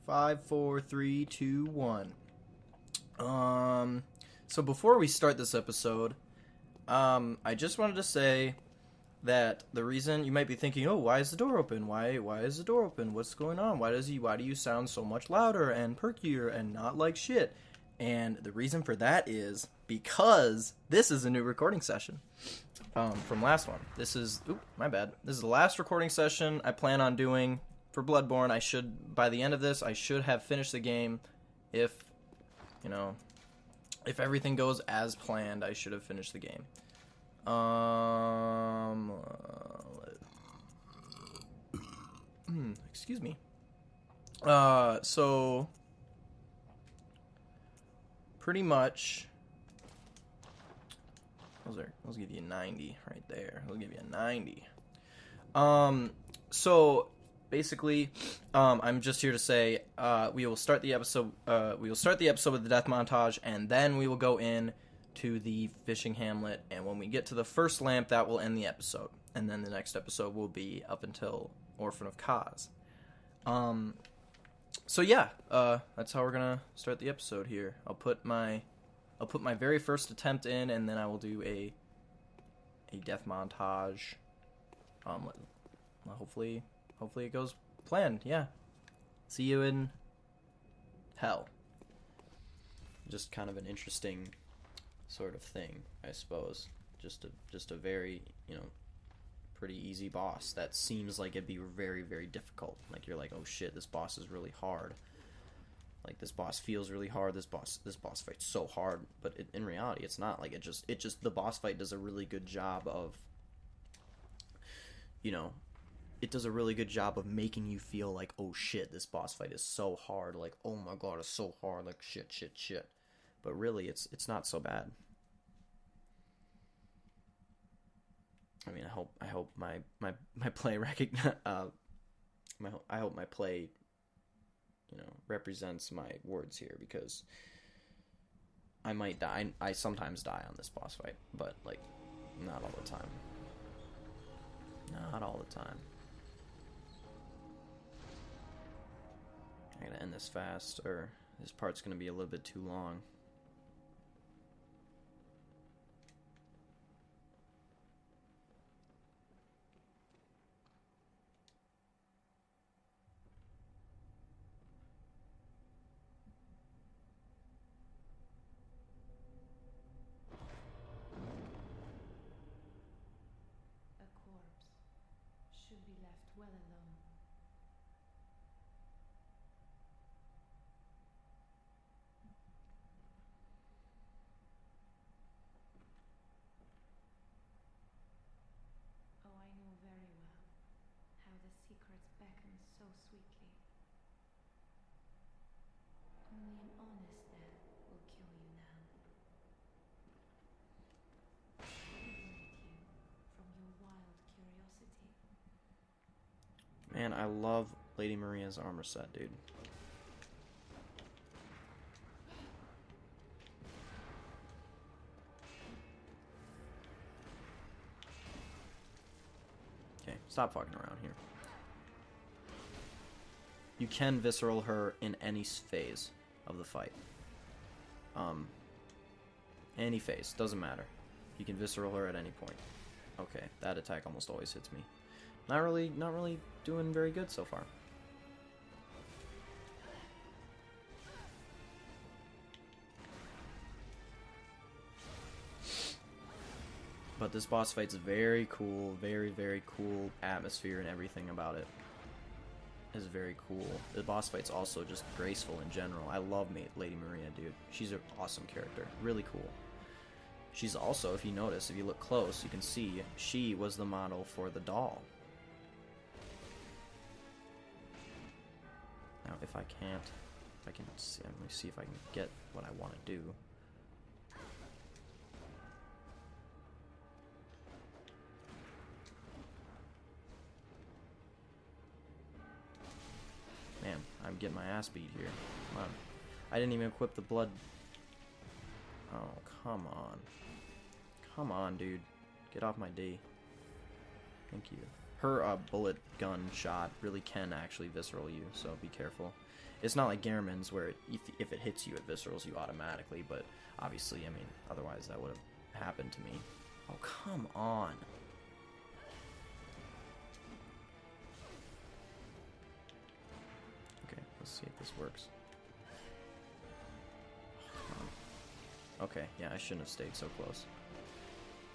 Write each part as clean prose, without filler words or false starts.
5, 4, 3, 2, 1. So before we start this episode, I just wanted to say that the reason you might be thinking, oh, why is the door open? Why is the door open? What's going on? Why do you sound so much louder and perkier and not like shit? And the reason for that is because this is a new recording session from last one. This is, my bad. This is the last recording session I plan on doing for Bloodborne. By the end of this, I should have finished the game. If everything goes as planned, I should have finished the game. Excuse me. So pretty much, those give you a 90 right there. They'll give you a 90. So basically, I'm just here to say, we will start the episode. We will start the episode with the death montage, and then we will go in to the Fishing Hamlet. And when we get to the first lamp, that will end the episode. And then the next episode will be up until Orphan of Kaz. So yeah, that's how we're gonna start the episode here. I'll put my very first attempt in, and then I will do a death montage. Hopefully it goes planned. Yeah. See you in hell. Just kind of an interesting sort of thing, I suppose. Just a very, pretty easy boss that seems like it'd be very, very difficult. Like, you're like, oh shit, this boss is really hard. Like, this boss feels really hard. This boss fight's so hard. But in reality, it's not. Like, the boss fight does a really good job of, it does a really good job of making you feel like, oh shit, this boss fight is so hard. Like, oh my god, it's so hard. Like, shit. But really, it's not so bad. I mean, I hope my play I hope my play, represents my words here, because I might die. I sometimes die on this boss fight, but, like, not all the time. Not all the time. I gotta end this fast, or this part's gonna be a little bit too long. Should be left well alone. Oh, I know very well how the secrets beckon so sweetly. Only an honest death will kill you now. Liberate you from your wild curiosity. Man, I love Lady Maria's armor set, dude. Okay, stop fucking around here. You can visceral her in any phase of the fight. Any phase, doesn't matter. You can visceral her at any point. Okay, that attack almost always hits me. Not really doing very good so far. But this boss fight's very cool, very, very cool atmosphere, and everything about it is very cool. The boss fight's also just graceful in general. I love Lady Maria, dude. She's an awesome character. Really cool. She's also, if you notice, if you look close, you can see she was the model for the doll. Now, if I can see, let me see if I can get what I want to do. Man, I'm getting my ass beat here. Come on. I didn't even equip the blood. Oh, come on. Come on, dude. Get off my D. Thank you. her bullet gun shot really can actually visceral you, so be careful. It's not like Gehrman's where if it hits you, it viscerals you automatically, but obviously, I mean, otherwise that would have happened to me. Oh, come on. Okay, let's see if this works. Okay, yeah, I shouldn't have stayed so close.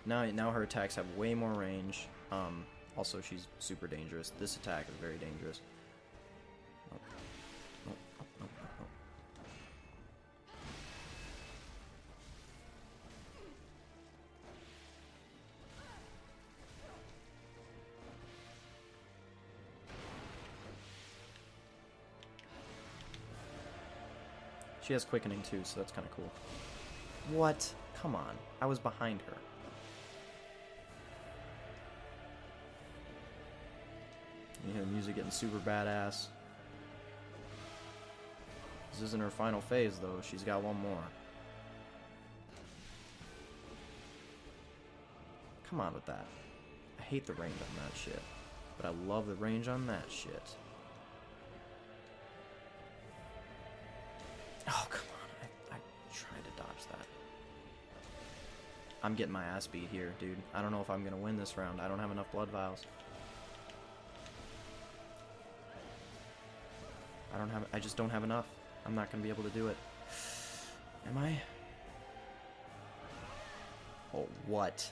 Now her attacks have way more range. Also, she's super dangerous. This attack is very dangerous. Oh. Oh, oh, oh, oh, oh. She has quickening too, so that's kind of cool. What? Come on. I was behind her. You hear the music getting super badass. This isn't her final phase, though. She's got one more. Come on with that. I hate the range on that shit. But I love the range on that shit. Oh, come on. I tried to dodge that. I'm getting my ass beat here, dude. I don't know if I'm going to win this round. I don't have enough blood vials. I just don't have enough. I'm not going to be able to do it. Am I? Oh, what?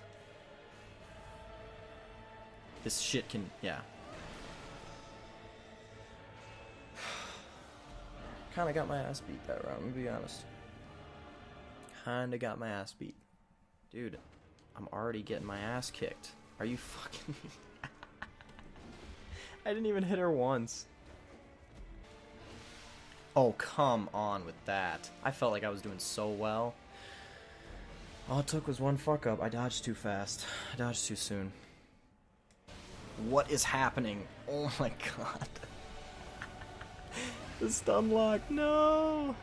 This shit can, yeah. Kinda got my ass beat that round, to be honest. Kinda got my ass beat. Dude, I'm already getting my ass kicked. Are you fucking me? I didn't even hit her once. Oh, come on with that. I felt like I was doing so well. All it took was one fuck up. I dodged too fast. I dodged too soon. What is happening? Oh my god. The stun lock, no!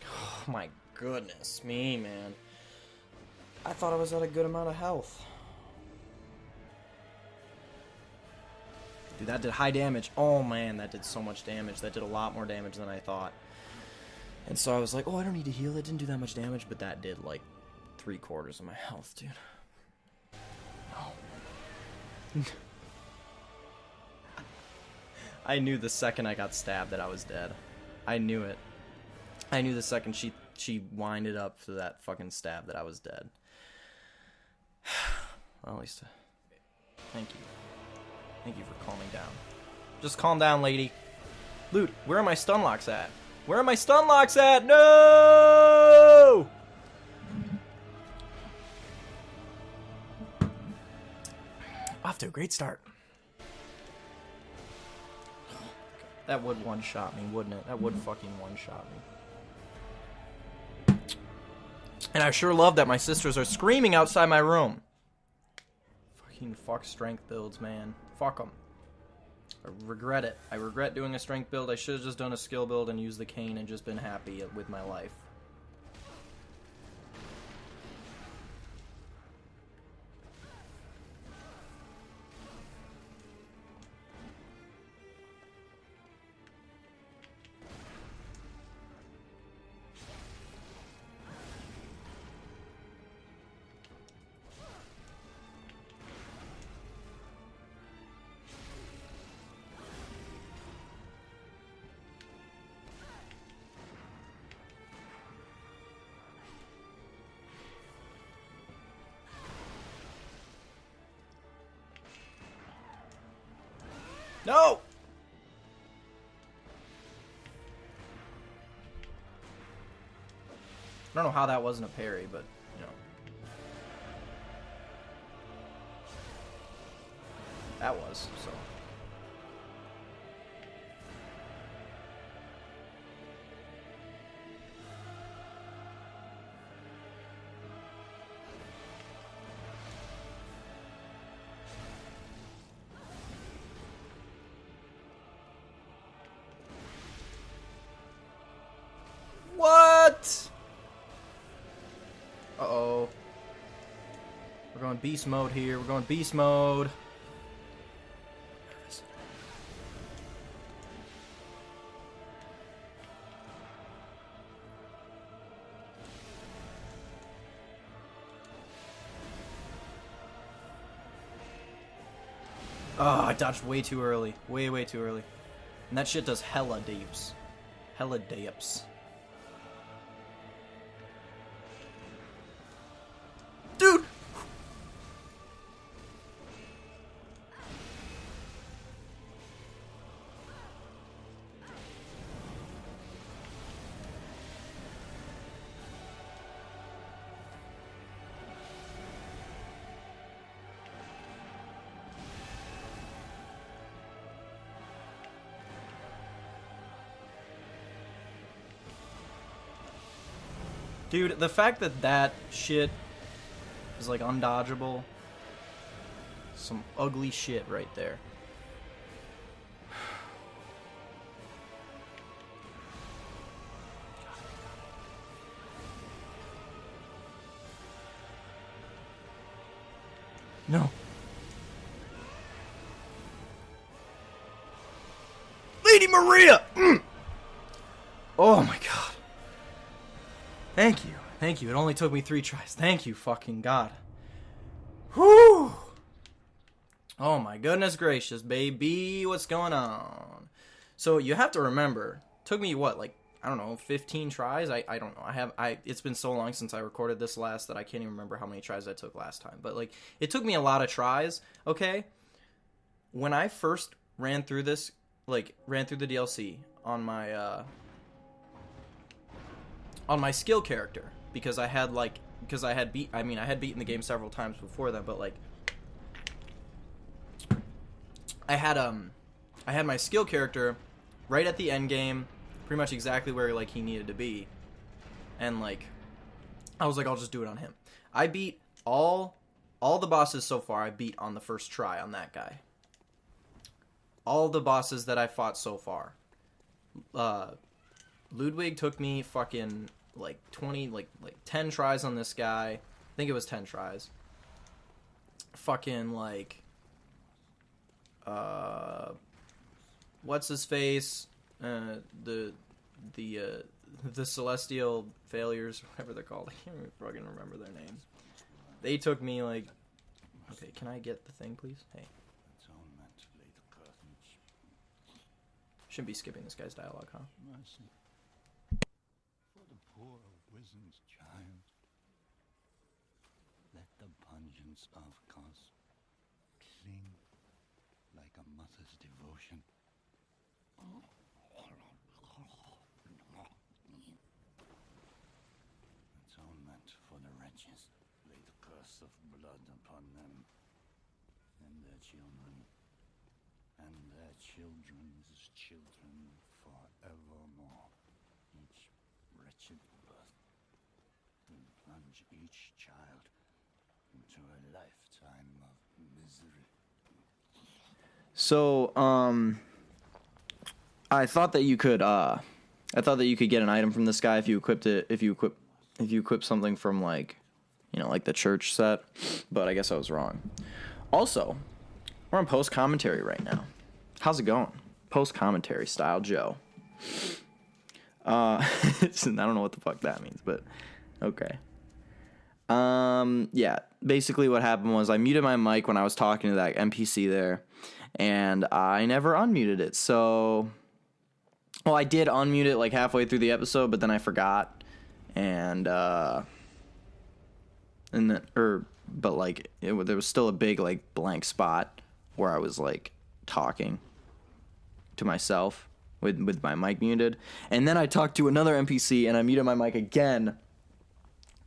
Oh my goodness me, man. I thought I was at a good amount of health. Dude, that did high damage. Oh man, that did so much damage. That did a lot more damage than I thought. And so I was like, oh, I don't need to heal. It didn't do that much damage, but that did like 3/4 of my health, dude. No. I knew the second I got stabbed that I was dead. I knew it. I knew the second she winded up for that fucking stab that I was dead. Well, at least, thank you. Thank you for calming down. Just calm down, lady. Loot, where are my stun locks at? Where are my stun locks at? No! Off to a great start. That would one-shot me, wouldn't it? That would fucking one-shot me. And I sure love that my sisters are screaming outside my room. Fucking fuck strength builds, man. Fuck them. I regret it. I regret doing a strength build. I should have just done a skill build and used the cane and just been happy with my life. No! I don't know how that wasn't a parry, but, you know. That was, so. What? Uh-oh. going beast mode here. We're going beast mode. Oh, I dodged way too early. Way too early. And that shit does hella deeps. Hella dips. Dude! Dude, the fact that that shit is like undodgeable, some ugly shit right there. No. Lady Maria! Oh my god. Thank you. Thank you. It only took me 3 tries. Thank you, fucking God. Whew. Oh my goodness gracious, baby. What's going on? So you have to remember, it took me what, like, I don't know, 15 tries? I don't know. It's been so long since I recorded this last that I can't even remember how many tries I took last time. But like, it took me a lot of tries, okay? When I first ran through this, like, ran through the DLC on my skill character, because I had beaten the game several times before that, but like I had my skill character right at the end game, pretty much exactly where like he needed to be, and like I was like, I'll just do it on him. I beat all the bosses so far. I beat on the first try on that guy. All the bosses that I fought so far. Ludwig took me fucking like 20, like 10 tries on this guy. I think it was 10 tries. Fucking like, what's his face? The Celestial Failures, whatever they're called. I can't even fucking remember their names. They took me like, okay, can I get the thing, please? Hey. Shouldn't be skipping this guy's dialogue, huh? Mercy for the poor wizened child. Let the pungence of cause cling like a mother's devotion. Atonement for the wretches. Lay the curse of blood upon them and their children. And their children's children forevermore. Each wretched birth will plunge each child into a lifetime of misery. So, I thought that you could get an item from this guy if you equipped it, if you equip something from like, you know, like the church set, but I guess I was wrong. Also, we're on post commentary right now. How's it going? Post commentary style, Joe. I don't know what the fuck that means, but okay. Yeah, basically what happened was I muted my mic when I was talking to that NPC there, and I never unmuted it. So, well, I did unmute it like halfway through the episode, but then I forgot, but like there was still a big like blank spot where I was like talking to myself with my mic muted, and then I talked to another NPC and I muted my mic again,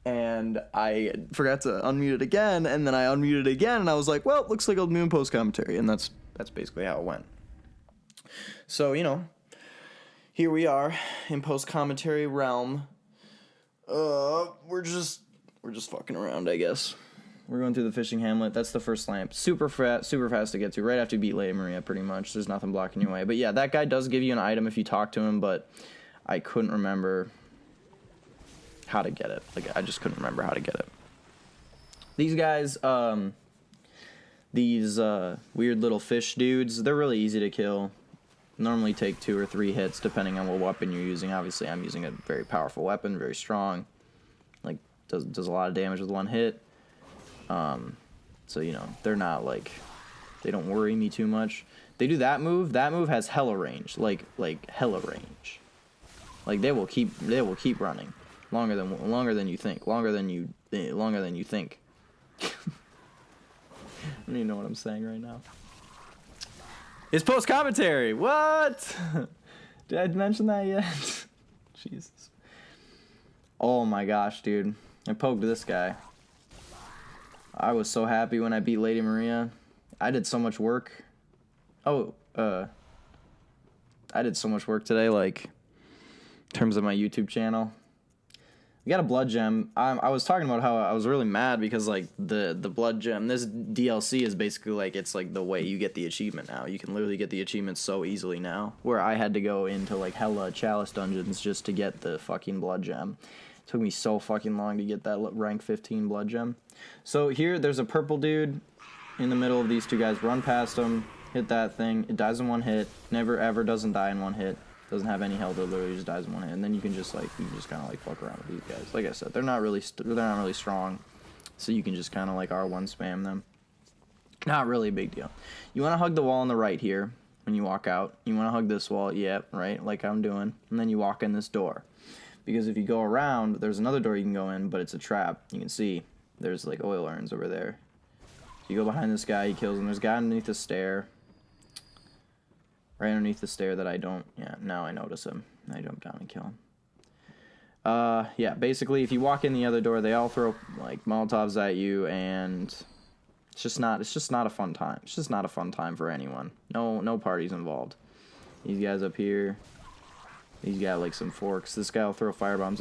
and I forgot to unmute it again, and then I unmuted it again, and I was like, well, looks like I'll do post commentary, and that's basically how it went. So, you know, here we are in post commentary realm. We're just fucking around, I guess. We're going through the Fishing Hamlet. That's the first lamp. Super fast to get to. Right after you beat Lady Maria, pretty much. There's nothing blocking your way. But yeah, that guy does give you an item if you talk to him, but I couldn't remember how to get it. Like, I just couldn't remember how to get it. These guys, these weird little fish dudes, they're really easy to kill. Normally take 2 or 3 hits depending on what weapon you're using. Obviously, I'm using a very powerful weapon, very strong. Like, does a lot of damage with 1 hit. So, you know, they're not like, they don't worry me too much. They do that move. That move has hella range, like hella range. Like they will keep running longer than you think, longer than you think. I don't even know what I'm saying right now. It's post commentary. What? Did I mention that yet? Jesus. Oh my gosh, dude. I poked this guy. I was so happy when I beat Lady Maria. I did so much work. I did so much work today, like, in terms of my YouTube channel. We got a blood gem. I was talking about how I was really mad because, like, the blood gem, this DLC is basically, like, it's, like, the way you get the achievement now. You can literally get the achievement so easily now, where I had to go into, like, hella chalice dungeons just to get the fucking blood gem. It took me so fucking long to get that rank 15 blood gem. So here, there's a purple dude in the middle of these 2 guys. Run past him, hit that thing. It dies in 1 hit. Never, ever doesn't die in 1 hit. Doesn't have any health. It literally just dies in 1 hit. And then you can just, like, kind of, like, fuck around with these guys. Like I said, they're not really strong. So you can just kind of, like, R1 spam them. Not really a big deal. You want to hug the wall on the right here when you walk out. You want to hug this wall. Yep, right, like I'm doing. And then you walk in this door. Because if you go around, there's another door you can go in, but it's a trap. You can see there's, like, oil urns over there. So you go behind this guy, he kills him. There's a guy underneath the stair. Right underneath the stair that I don't... Yeah, now I notice him. I jump down and kill him. Yeah, basically, if you walk in the other door, they all throw, like, Molotovs at you, and it's just not a fun time. It's just not a fun time for anyone. No parties involved. These guys up here, he's got, like, some forks. This guy will throw firebombs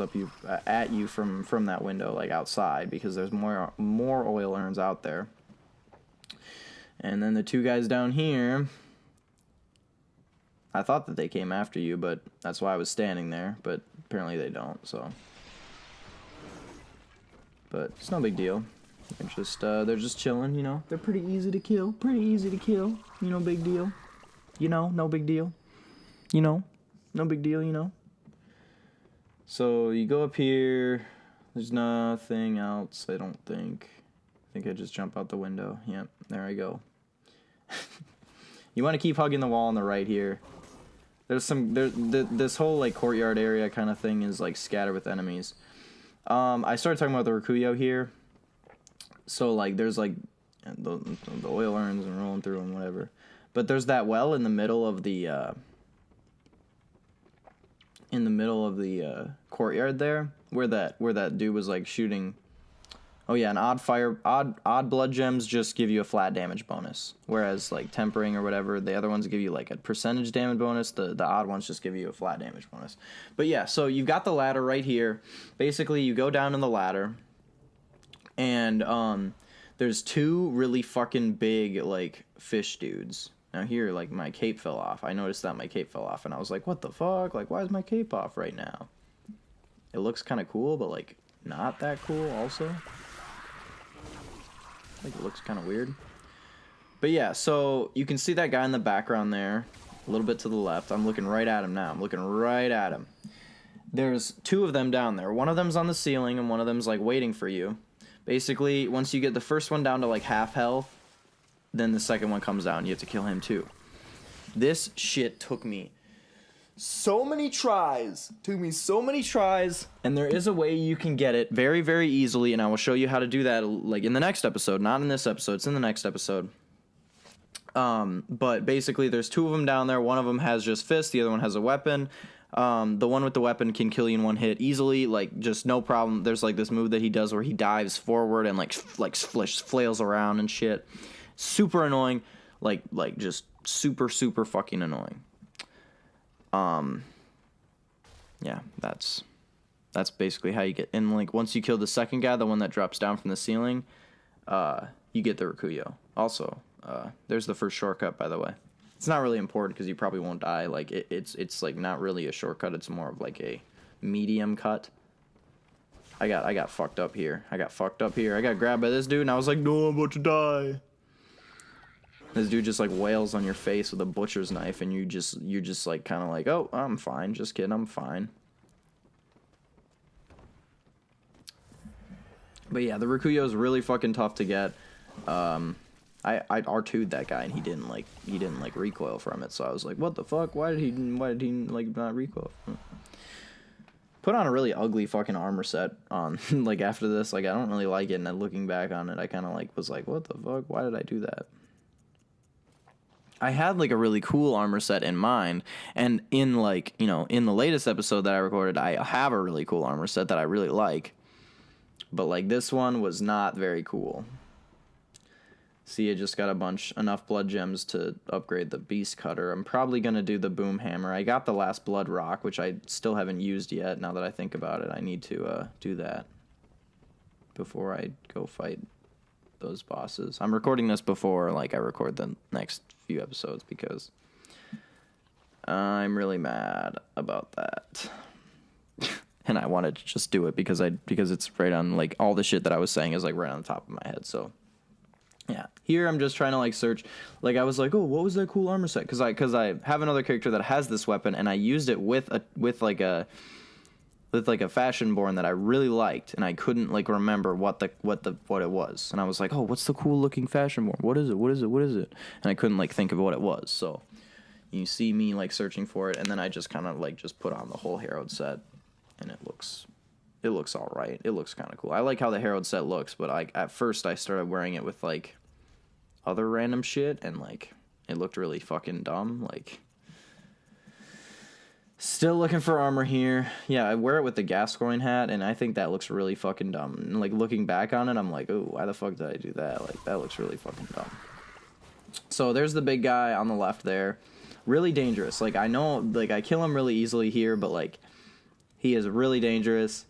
at you from that window, like, outside, because there's more oil urns out there. And then the 2 guys down here... I thought that they came after you, but that's why I was standing there, but apparently they don't, so. But it's no big deal. They're just chilling, you know. They're pretty easy to kill, you know, big deal. You know, no big deal. You know, no big deal, you know. So you go up here, there's nothing else, I don't think. I think I just jump out the window. Yep, there I go. You want to keep hugging the wall on the right here. This whole, like, courtyard area kind of thing is, like, scattered with enemies. I started talking about the Rikuyo here. So, like, there's, like, the oil urns and rolling through and whatever. But there's that well in the middle of the courtyard there, where that dude was, like, shooting. Oh yeah, and odd blood gems just give you a flat damage bonus, whereas, like, tempering or whatever, the other ones give you, like, a percentage damage bonus. The odd ones just give you a flat damage bonus. But yeah, so you've got the ladder right here. Basically, you go down in the ladder, and there's 2 really fucking big, like, fish dudes. Now here, like, my cape fell off. I noticed that my cape fell off, and I was like, what the fuck? Like, why is my cape off right now? It looks kind of cool, but, like, not that cool also. Like, it looks kind of weird. But yeah, so you can see that guy in the background there, a little bit to the left. I'm looking right at him now. I'm looking right at him. There's 2 of them down there. One of them's on the ceiling, and one of them's, like, waiting for you. Basically, once you get the first one down to, like, half health, then the second one comes down. You have to kill him too. This shit took me so many tries. And there is a way you can get it very, very easily, and I will show you how to do that, like, in the next episode. Not in this episode. It's in the next episode. But basically, there's 2 of them down there. One of them has just fists. The other one has a weapon. The one with the weapon can kill you in 1 hit easily, like, just no problem. There's, like, this move that he does where he dives forward and, like flails around and shit. Super annoying. Like, just super, super fucking annoying. Yeah, that's basically how you get, and, like, once you kill the second guy, the one that drops down from the ceiling, you get the Rikuyo. Also, there's the first shortcut, by the way. It's not really important because you probably won't die. Like, it's like not really a shortcut. It's more of like a medium cut. I got fucked up here. I got grabbed by this dude, and I was like, no, I'm about to die. This dude just like wails on your face with a butcher's knife, and you're just like kind of like, oh, I'm fine. Just kidding, I'm fine. But yeah, the Rikuyo is really fucking tough to get. I R2'd that guy, and he didn't like recoil from it. So I was like, what the fuck? Why did he like not recoil? Put on a really ugly fucking armor set on like after this. Like I don't really like it, and then looking back on it, I kind of like was like, what the fuck? Why did I do that? I had like a really cool armor set in mind, and in like, you know, in the latest episode that I recorded, I have a really cool armor set that I really like, but like this one was not very cool. See, I just got enough blood gems to upgrade the beast cutter. I'm probably gonna do the boom hammer. I got the last blood rock, which I still haven't used yet. Now that I think about it, I need to do that before I go fight those bosses. I'm recording this before like I record the next few episodes because I'm really mad about that. And I wanted to just do it because it's right on, like, all the shit that I was saying is like right on the top of my head. So yeah, here I'm just trying to like search. Like I was like, oh, what was that cool armor set? Because I have another character that has this weapon, and I used it with a Fashionborn that I really liked, and I couldn't like remember what it was. And I was like, oh, what's the cool looking Fashionborn? What is it? And I couldn't like think of what it was. So you see me like searching for it, and then I just kind of like just put on the whole Harrowed set, and it looks all right. It looks kind of cool. I like how the Harrowed set looks, but at first I started wearing it with like other random shit, and like it looked really fucking dumb. Like, still looking for armor here. Yeah, I wear it with the Gascoigne hat, and I think that looks really fucking dumb. And like looking back on it, I'm like, oh, why the fuck did I do that? Like, that looks really fucking dumb. So there's the big guy on the left there. Really dangerous. Like, I know, like, I kill him really easily here, but like, he is really dangerous.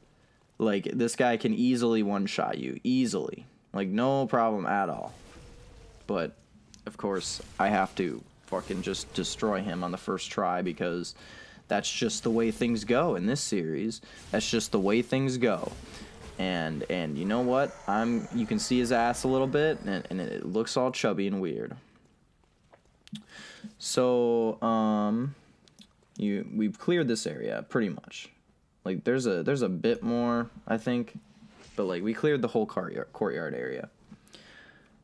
Like, this guy can easily one-shot you. Easily. Like, no problem at all. But, of course, I have to fucking just destroy him on the first try, because that's just the way things go in this series. That's just the way things go. And you know what? You can see his ass a little bit, and it looks all chubby and weird. So, we've cleared this area, pretty much. Like, there's a bit more, I think, but like we cleared the whole courtyard area.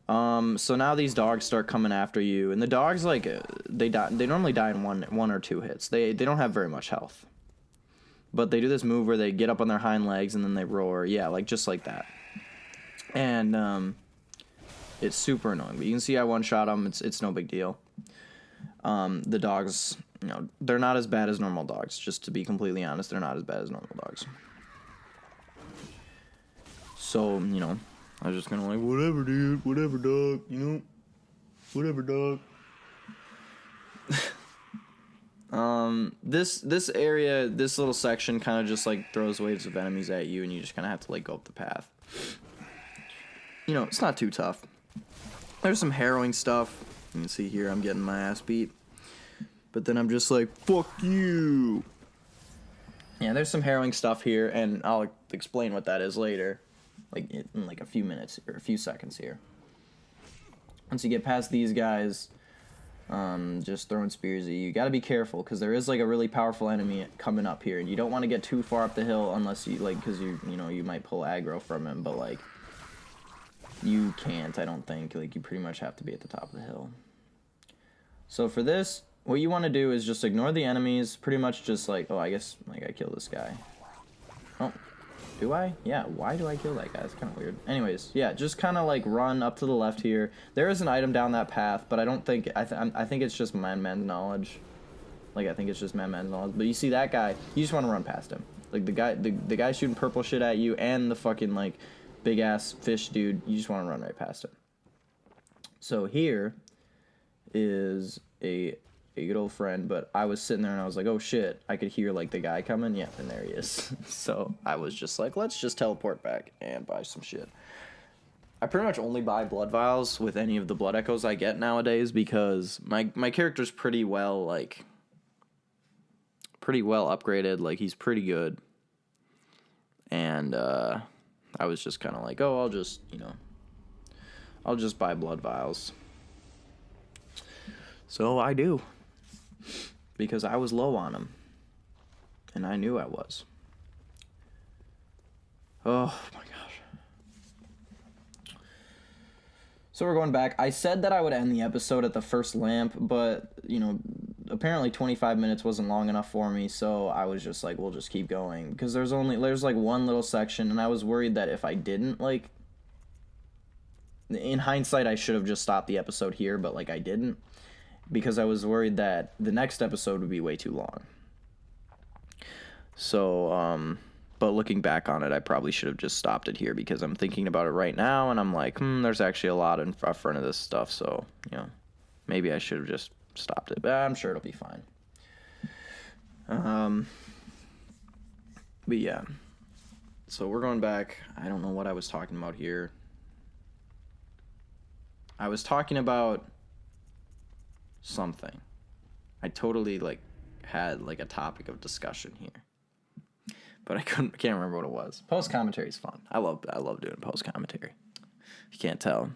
So now these dogs start coming after you, and the dogs, like, they normally die in one or two hits. They don't have very much health, but they do this move where they get up on their hind legs and then they roar. Yeah, like just like that. And it's super annoying. But you can see I one shot them. It's no big deal. The dogs, you know, they're not as bad as normal dogs. Just to be completely honest, they're not as bad as normal dogs. So, you know, I was just gonna like, whatever, dude, whatever, dog, you know, whatever, dog. This area, this little section kind of just like throws waves of enemies at you, and you just kind of have to like go up the path. You know, it's not too tough. There's some harrowing stuff. You can see here I'm getting my ass beat. But then I'm just like, fuck you. Yeah, there's some harrowing stuff here, and I'll explain what that is later. Like, in like a few minutes, or a few seconds here. Once you get past these guys, just throwing spears at you, you gotta be careful, because there is like a really powerful enemy coming up here, and you don't want to get too far up the hill unless you, like, because you know, you might pull aggro from him, but like, you can't, I don't think. Like, you pretty much have to be at the top of the hill. So for this, what you want to do is just ignore the enemies, pretty much just like, oh, I guess, like, I killed this guy. Oh, do I? Yeah, why do I kill that guy? It's kind of weird. Anyways, yeah, just kind of like run up to the left here. There is an item down that path, but I don't think, I think it's just man's knowledge. Like, I think it's just man's knowledge. But you see that guy, you just want to run past him. Like, the guy shooting purple shit at you, and the fucking, like, big ass fish dude, you just want to run right past him. So here is a good old friend, but I was sitting there and I was like, oh shit, I could hear like the guy coming. Yeah, and there he is. So I was just like, let's just teleport back and buy some shit. I pretty much only buy blood vials with any of the blood echoes I get nowadays, because my character's pretty well upgraded. Like, he's pretty good. And I was just kind of like, oh, I'll just buy blood vials. So I do. Because I was low on them. And I knew I was. Oh my gosh. So we're going back. I said that I would end the episode at the first lamp, but, apparently 25 minutes wasn't long enough for me, so I was just like, we'll just keep going. Because there's like one little section, and I was worried that if I didn't, like, in hindsight, I should have just stopped the episode here, but, like, I didn't. Because I was worried that the next episode would be way too long. So, but looking back on it, I probably should have just stopped it here because I'm thinking about it right now, and I'm like, there's actually a lot in front of this stuff, so, maybe I should have just stopped it, but I'm sure it'll be fine. But yeah, so we're going back. I don't know what I was talking about here. I was talking about something. I totally, had, a topic of discussion here. But I can't remember what it was. Post commentary is fun. I love doing post commentary. You can't tell.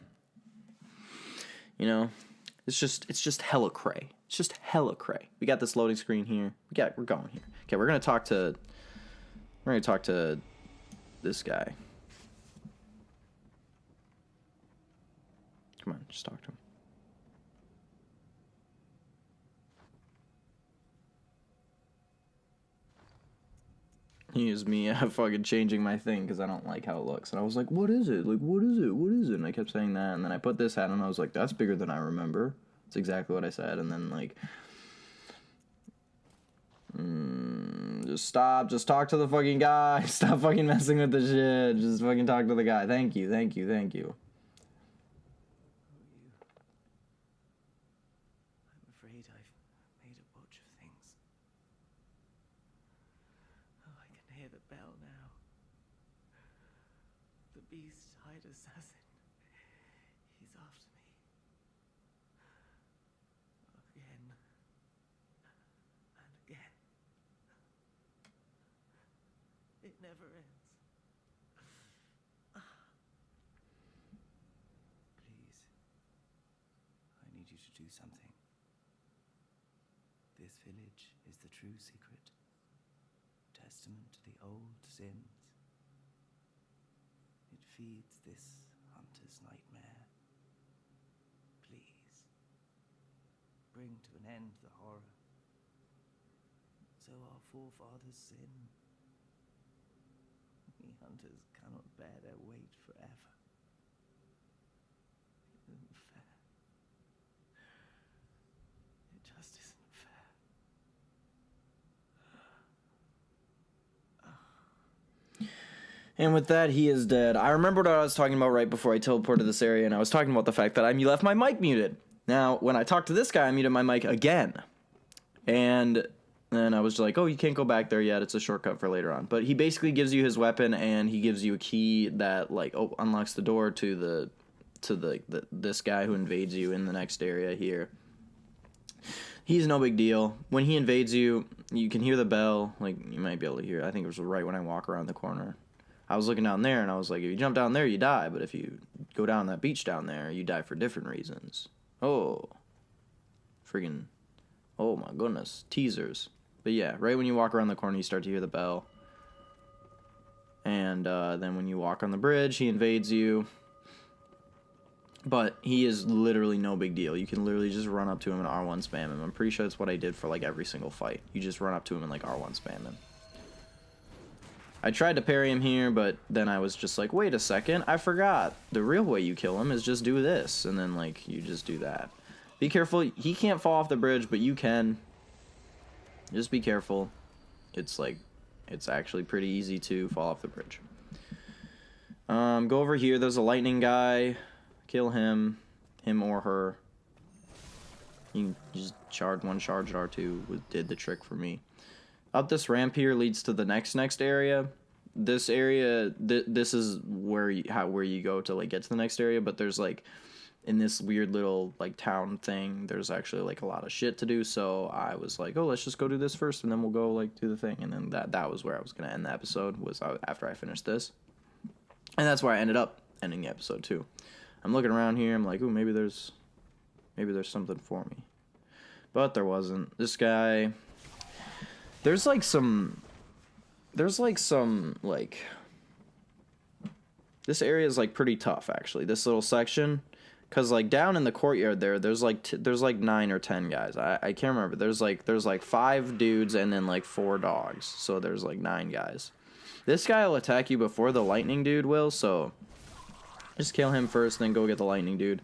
It's just hella cray. It's just hella cray. We got this loading screen here. We're going here. Okay, we're gonna talk to this guy. Come on, just talk to him. He is me fucking changing my thing because I don't like how it looks. And I was like, what is it? What is it? What is it? And I kept saying that. And then I put this hat on and I was like, that's bigger than I remember. That's exactly what I said. And then, just stop. Just talk to the fucking guy. Stop fucking messing with the shit. Just fucking talk to the guy. Thank you. I'm afraid I've made a botch of things. Oh, I can hear the bell now. The beast-eyed assassin. He's after me. Again. And again. It never ends. Please, I need you to do something. This village is the true secret. Testament to the old sins. It feeds this hunter's nightmare. Please, bring to an end the horror. So our forefathers sin. We hunters cannot bear their weight forever. It isn't fair. It just isn't fair. And with that, he is dead. I remembered what I was talking about right before I teleported to this area, and I was talking about the fact that I left my mic muted. Now, when I talked to this guy, I muted my mic again. And then I was like, oh, you can't go back there yet. It's a shortcut for later on. But he basically gives you his weapon, and he gives you a key that, unlocks the door to this guy who invades you in the next area here. He's no big deal. When he invades you, you can hear the bell. You might be able to hear it. I think it was right when I walk around the corner. I was looking down there, and I was like, if you jump down there, you die. But if you go down that beach down there, you die for different reasons. Oh. Friggin'. Oh, my goodness. Teasers. But yeah, right when you walk around the corner, you start to hear the bell. And then when you walk on the bridge, he invades you. But he is literally no big deal. You can literally just run up to him and R1 spam him. I'm pretty sure that's what I did for, every single fight. You just run up to him and, R1 spam him. I tried to parry him here, but then I was just like, wait a second, I forgot. The real way you kill him is just do this. And then, you just do that. Be careful. He can't fall off the bridge, but you can. Just be careful. It's actually pretty easy to fall off the bridge. Go over here. There's a lightning guy. Kill him or her. You can just charge R2. Did the trick for me. Up this ramp here leads to the next area. This area, this is where you go to get to the next area. But there's in this weird little like town thing, there's actually like a lot of shit to do. So I was like, oh, let's just go do this first, and then we'll go like do the thing. And then that was where I was gonna end the episode, was after I finished this, and that's where I ended up ending the episode too. I'm looking around here. I'm like, ooh, maybe there's something for me, but there wasn't. This guy. There's some like, this area is like pretty tough actually, this little section, because like down in the courtyard there's like 9 or 10 guys. I can't remember. There's like 5 dudes and then like 4 dogs, so there's like 9 guys. This guy will attack you before the lightning dude will, so just kill him first, then go get the lightning dude.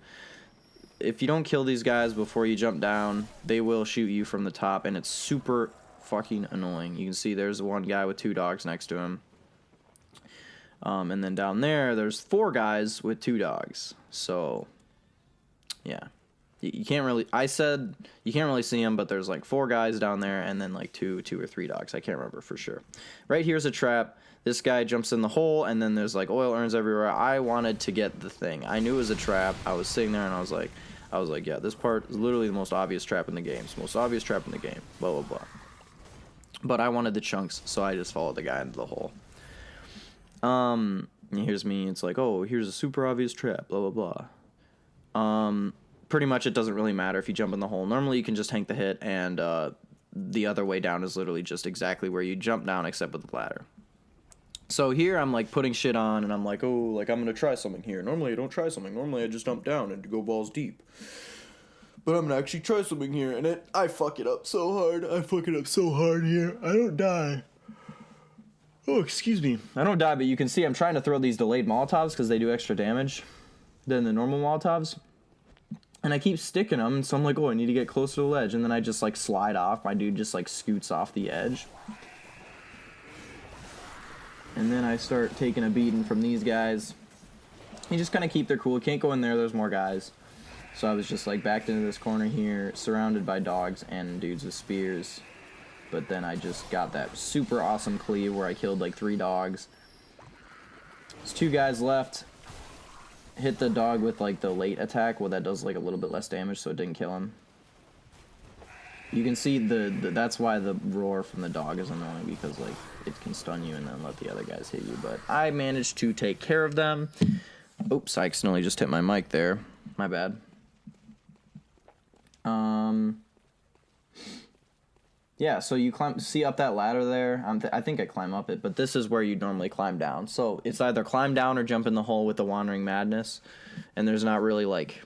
If you don't kill these guys before you jump down, they will shoot you from the top, and it's super fucking annoying. You can see there's one guy with 2 dogs next to him, and then down there's 4 guys with 2 dogs. So yeah, you can't really, I said you can't really see them, but there's like 4 guys down there, and then like 2 or 3 dogs. I can't remember for sure. Right here's a trap. This guy jumps in the hole, and then there's like oil urns everywhere. I wanted to get the thing. I knew it was a trap. I was sitting there and I was like, yeah, this part is literally the most obvious trap in the game. It's the most obvious trap in the game. Blah blah blah. But I wanted the chunks, so I just followed the guy into the hole. And here's me. It's like, oh, here's a super obvious trap. Blah blah blah. Pretty much, it doesn't really matter if you jump in the hole. Normally, you can just tank the hit, and the other way down is literally just exactly where you jump down, except with the ladder. So here, I'm like putting shit on, and I'm like, oh, like I'm gonna try something here. Normally, I don't try something. Normally, I just jump down and go balls deep. But I'm gonna actually try something here, and I fuck it up so hard. I fuck it up so hard here. I don't die. Oh, excuse me. I don't die, but you can see I'm trying to throw these delayed Molotovs because they do extra damage than the normal Molotovs. And I keep sticking them, so I'm like, oh, I need to get closer to the ledge. And then I just, like, slide off. My dude just, like, scoots off the edge. And then I start taking a beating from these guys. You just kind of keep their cool. Can't go in there. There's more guys. So I was just like backed into this corner here, surrounded by dogs and dudes with spears. But then I just got that super awesome cleave where I killed like 3 dogs. There's 2 guys left. Hit the dog with like the late attack, well, that does like a little bit less damage, so it didn't kill him. You can see that's why the roar from the dog is annoying, because like it can stun you and then let the other guys hit you. But I managed to take care of them. Oops, I accidentally just hit my mic there. My bad. Yeah, so you see up that ladder there? I think I climb up it, but this is where you normally climb down. So it's either climb down or jump in the hole with the Wandering Madness, and there's not really like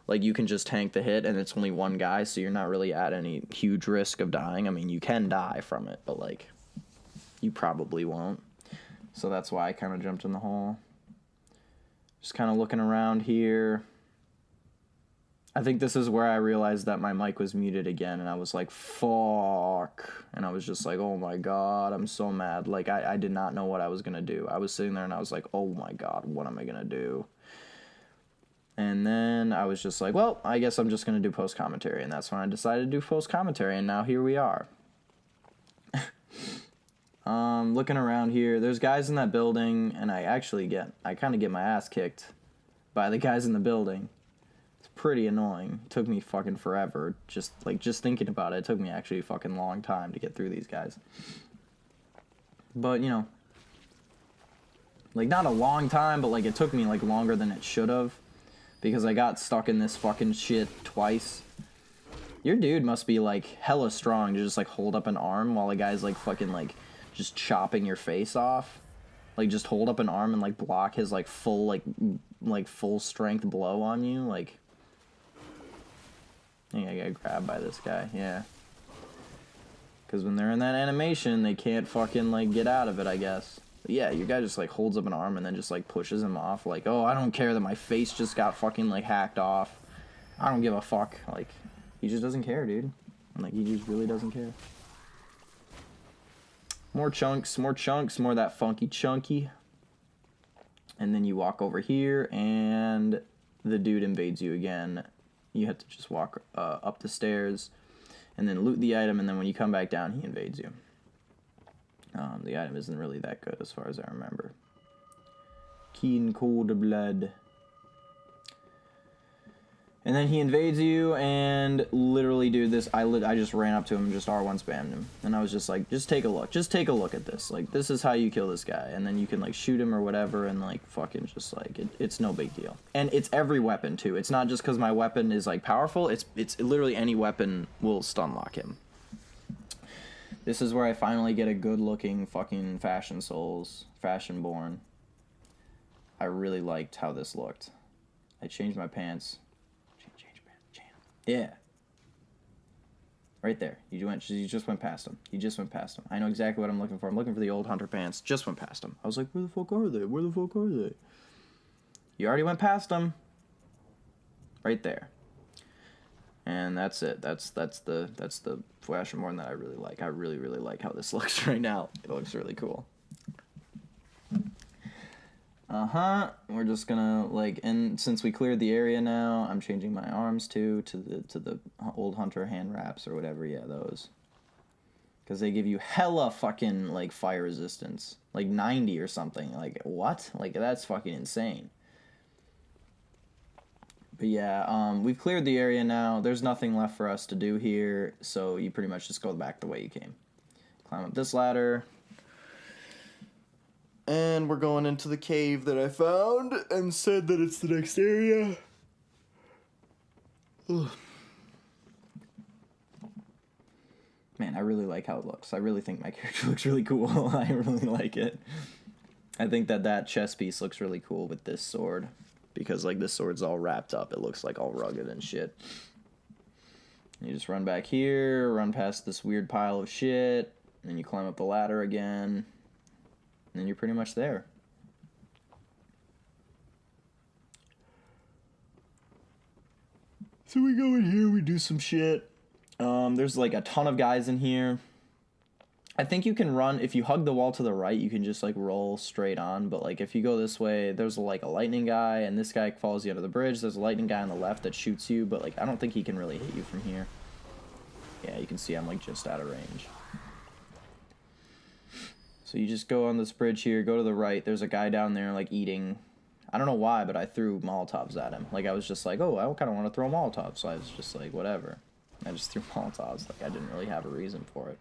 you can just tank the hit, and it's only 1 guy, so you're not really at any huge risk of dying. I mean, you can die from it, but like you probably won't. So that's why I kind of jumped in the hole. Just kind of looking around here. I think this is where I realized that my mic was muted again, and I was like, fuck. And I was just like, oh my god, I'm so mad. Like, I did not know what I was going to do. I was sitting there, and I was like, oh my god, what am I going to do? And then I was just like, well, I guess I'm just going to do post-commentary. And that's when I decided to do post-commentary, and now here we are. Looking around here, there's guys in that building, and I kind of get my ass kicked by the guys in the building. Pretty annoying. It took me fucking forever. Just thinking about it took me actually a fucking long time to get through these guys. But, you know, like not a long time, but like it took me like longer than it should have, because I got stuck in this fucking shit twice. Your dude must be like hella strong to just like hold up an arm while a guy's like fucking like just chopping your face off. Like just hold up an arm and like block his like full full strength blow on you. Like, I think I got grabbed by this guy, yeah. Because when they're in that animation, they can't fucking, like, get out of it, I guess. But yeah, your guy just, like, holds up an arm and then just, like, pushes him off. Like, oh, I don't care that my face just got fucking, like, hacked off. I don't give a fuck. Like, he just doesn't care, dude. Like, he just really doesn't care. More chunks, more of that funky chunky. And then you walk over here, and the dude invades you again. You have to just walk up the stairs and then loot the item, and then when you come back down, he invades you. The item isn't really that good as far as I remember. Keen cold blood. And then he invades you, and literally, dude, I just ran up to him and just R1 spammed him. And I was just like, just take a look. Just take a look at this. Like, this is how you kill this guy. And then you can, like, shoot him or whatever, and, like, fucking just, like, it's no big deal. And it's every weapon, too. It's not just because my weapon is, like, powerful. It's literally any weapon will stun lock him. This is where I finally get a good-looking fucking Fashionborn. I really liked how this looked. I changed my pants. Yeah. Right there. You just went past him. You just went past him. I know exactly what I'm looking for. I'm looking for the old hunter pants. Just went past him. I was like, where the fuck are they? Where the fuck are they? You already went past them. Right there. And that's it. That's the Flash more that I really like. I really like how this looks right now. It looks really cool. We're just gonna, like, and since we cleared the area now, I'm changing my arms to the old hunter hand wraps or whatever. Yeah, those. Because they give you hella fucking, like, fire resistance. Like 90 or something. Like, what? Like, that's fucking insane. But yeah, we've cleared the area now. There's nothing left for us to do here, so you pretty much just go back the way you came. Climb up this ladder. And we're going into the cave that I found and said that it's the next area. Ugh. Man, I really like how it looks. I really think my character looks really cool. I really like it. I think that chest piece looks really cool with this sword. Because, like, this sword's all wrapped up. It looks, like, all rugged and shit. You just run back here, run past this weird pile of shit, and then you climb up the ladder again. And then you're pretty much there. So we go in here, we do some shit. There's like a ton of guys in here. I think you can run, if you hug the wall to the right, you can just like roll straight on. But like if you go this way, there's like a lightning guy, and this guy follows you under the bridge. There's a lightning guy on the left that shoots you, but like I don't think he can really hit you from here. Yeah, you can see I'm like just out of range. So you just go on this bridge here, go to the right. There's a guy down there, like, eating. I don't know why, but I threw Molotovs at him. Like, I was just like, oh, I kind of want to throw Molotovs. So I was just like, whatever. I just threw Molotovs. Like, I didn't really have a reason for it.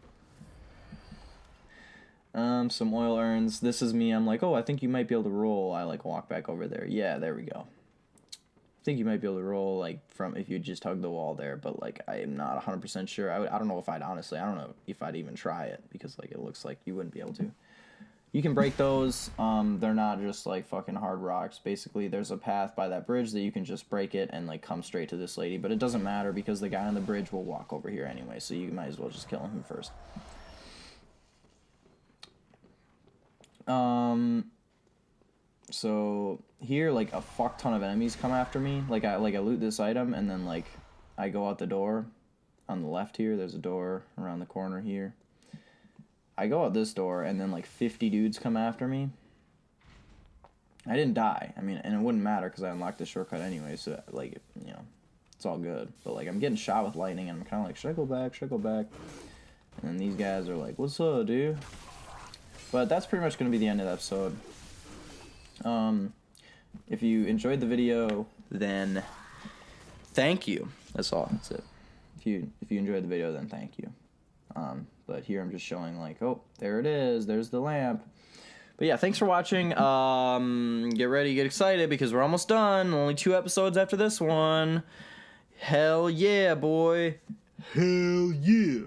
Some oil urns. This is me. I'm like, oh, I think you might be able to roll. I, like, walk back over there. Yeah, there we go. I think you might be able to roll, like, from if you just hug the wall there. But, like, I am not 100% sure. I don't know if I'd, honestly, I don't know if I'd even try it. Because, like, it looks like you wouldn't be able to. You can break those. They're not just, like, fucking hard rocks. Basically, there's a path by that bridge that you can just break it and, like, come straight to this lady. But it doesn't matter because the guy on the bridge will walk over here anyway. So you might as well just kill him first. So here, like, a fuck ton of enemies come after me. Like I loot this item, and then, like, I go out the door on the left here. There's a door around the corner here. I go out this door, and then, like, 50 dudes come after me. I didn't die. I mean, and it wouldn't matter because I unlocked the shortcut anyway, so, like, you know, it's all good. But, like, I'm getting shot with lightning, and I'm kind of like, should I go back? Should I go back? And then these guys are like, what's up, dude? But that's pretty much going to be the end of the episode. If you enjoyed the video, then thank you. That's all. That's it. If you enjoyed the video, then thank you. But here I'm just showing, like, oh, there it is. There's the lamp. But yeah, thanks for watching. Get ready, get excited, because we're almost done. Only 2 episodes after this one. Hell yeah, boy. Hell yeah.